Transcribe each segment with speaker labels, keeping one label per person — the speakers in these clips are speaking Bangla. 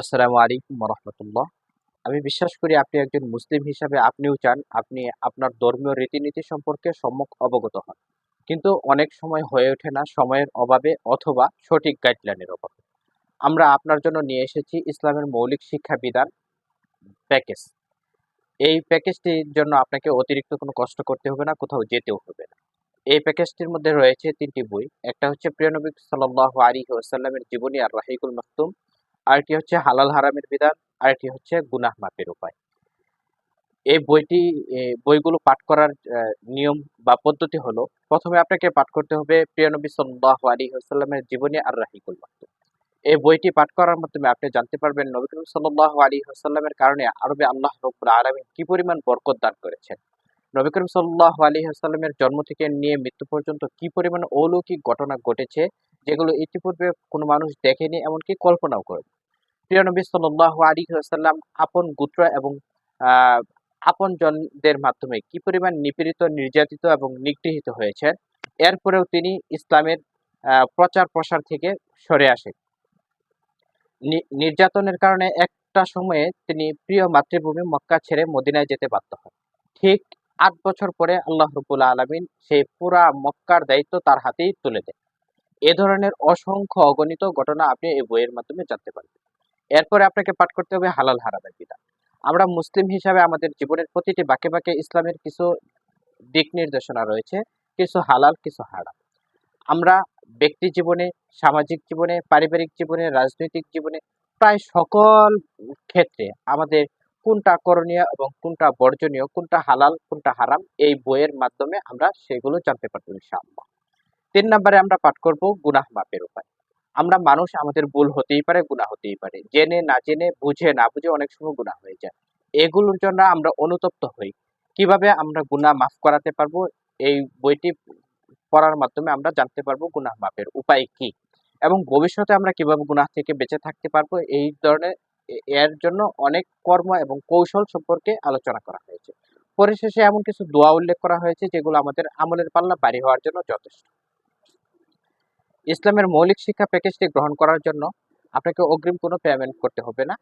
Speaker 1: আসসালামু আলাইকুম রহমতুল্লাহ। আমি বিশ্বাস করি আপনি একজন মুসলিম হিসাবে আপনিও চান আপনি আপনার ধর্মীয় রীতিনীতি সম্পর্কে সম্যক অবগত হন। কিন্তু অনেক সময় হয়ে ওঠে না সময়ের অভাবে অথবা সঠিক গাইডলাইনের অভাবে। আমরা আপনার জন্য নিয়ে এসেছি ইসলামের মৌলিক শিক্ষা বিধান প্যাকেজ। এই প্যাকেজটির জন্য আপনাকে অতিরিক্ত কোনো কষ্ট করতে হবে না, কোথাও যেতেও হবে না। এই প্যাকেজটির মধ্যে রয়েছে ৩টি বই। একটা হচ্ছে প্রিয় নবী সাল্লাল্লাহু আলাইহি ওয়াসাল্লামের জীবনী আর রাহিকুল মাকতুম, আরেকটি হচ্ছে হালাল হারামের বিধান, আরেকটি হচ্ছে গুনাহ মাপের উপায়। এই বইগুলো পাঠ করার নিয়ম বা পদ্ধতি হলো, প্রথমে আপনাকে পাঠ করতে হবে প্রিয় নবী সাল্লাল্লাহু আলাইহি ওয়াসাল্লামের জীবনী আর রাহিকুল মাকতুম। এই বইটি পাঠ করার মাধ্যমে আপনি জানতে পারবেন নবী করিম সাল্লাল্লাহু আলাইহি ওয়াসাল্লামের কারণে আরবে আল্লাহ রাব্বুল আলামিন কি পরিমাণ বরকত দান করেছেন। নবী করিম সাল্লাল্লাহু আলাইহি ওয়াসাল্লামের জন্ম থেকে নিয়ে মৃত্যু পর্যন্ত কি পরিমাণ অলৌকিক ঘটনা ঘটেছে, যেগুলো ইতিপূর্বে কোনো মানুষ দেখেনি, এমনকি কল্পনাও করেনি। প্রিয় নবী সাল্লাল্লাহু আলাইহি ওয়াসাল্লাম আপন গোত্র এবং আহ, আপনজনদের মাধ্যমে কি পরিমাণ নিপীড়িত, নির্যাতিত এবং নিগৃহীত হয়েছেন, এরপরেও তিনি ইসলামের প্রচার প্রসার থেকে সরে আসেন। নির্যাতনের কারণে একটা সময়ে তিনি প্রিয় মাতৃভূমি মক্কা ছেড়ে মদিনায় যেতে বাধ্য হন। ঠিক ৮ বছর পরে আল্লাহ রাব্বুল আলামিন সেই পুরা মক্কার দায়িত্ব তার হাতেই তুলে দেন। এ ধরনের অসংখ্য অগণিত ঘটনা আপনি এই বইয়ের মাধ্যমে জানতে পারবেন। এরপরে আপনাকে পাঠ করতে হবে হালাল হারামের বিধান। আমরা মুসলিম হিসাবে আমাদের জীবনের প্রতিটি বাঁকে বাঁকে ইসলামের কিছু দিক নির্দেশনা রয়েছে, কিছু হালাল, কিছু হারাম। আমরা ব্যক্তি জীবনে, সামাজিক জীবনে, পারিবারিক জীবনে, রাজনৈতিক জীবনে প্রায় সকল ক্ষেত্রে আমাদের কোনটা করণীয় এবং কোনটা বর্জনীয়, কোনটা হালাল, কোনটা হারাম, এই বইয়ের মাধ্যমে আমরা সেগুলো জানতে পারবো ইনশাআল্লাহ। ৩ নম্বরে আমরা পাঠ করব গুনাহ মাপের উপায়। আমরা মানুষ, আমাদের ভুল হতেই পারে, গুনাহ হতেই পারে। জেনে না জেনে, বুঝে না বুঝে অনেক সময় গুনাহ হয়ে যায়। এগুলোর জন্য আমরা অনুতপ্ত হই। কিভাবে আমরা গুনাহ মাফ করাতে পারবো, এই বইটি পড়ার মাধ্যমে আমরা জানতে পারবো গুনাহ মাপের উপায় কি এবং ভবিষ্যতে আমরা কিভাবে গুনাহ থেকে বেঁচে থাকতে পারবো। এই ধরনের এর জন্য অনেক কর্ম এবং কৌশল সম্পর্কে আলোচনা করা হয়েছে। পরিশেষে এমন কিছু দোয়া উল্লেখ করা হয়েছে যেগুলো আমাদের আমলের পাল্লা ভারী হওয়ার জন্য যথেষ্ট। ইসলামের মৌলিক শিক্ষা প্যাকেজটি গ্রহণ করার জন্য আপনাকে অগ্রিম কোনো পেমেন্ট করতে হবে না।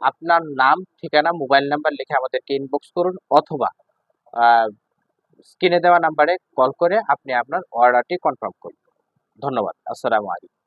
Speaker 1: আপনার নাম, ঠিকানা, মোবাইল নাম্বার লিখে আমাদেরকে ইনবক্স করুন, অথবা স্ক্রিনে দেওয়া নাম্বারে কল করে আপনি আপনার অর্ডারটি কনফার্ম করুন। ধন্যবাদ। আসসালামু আলাইকুম।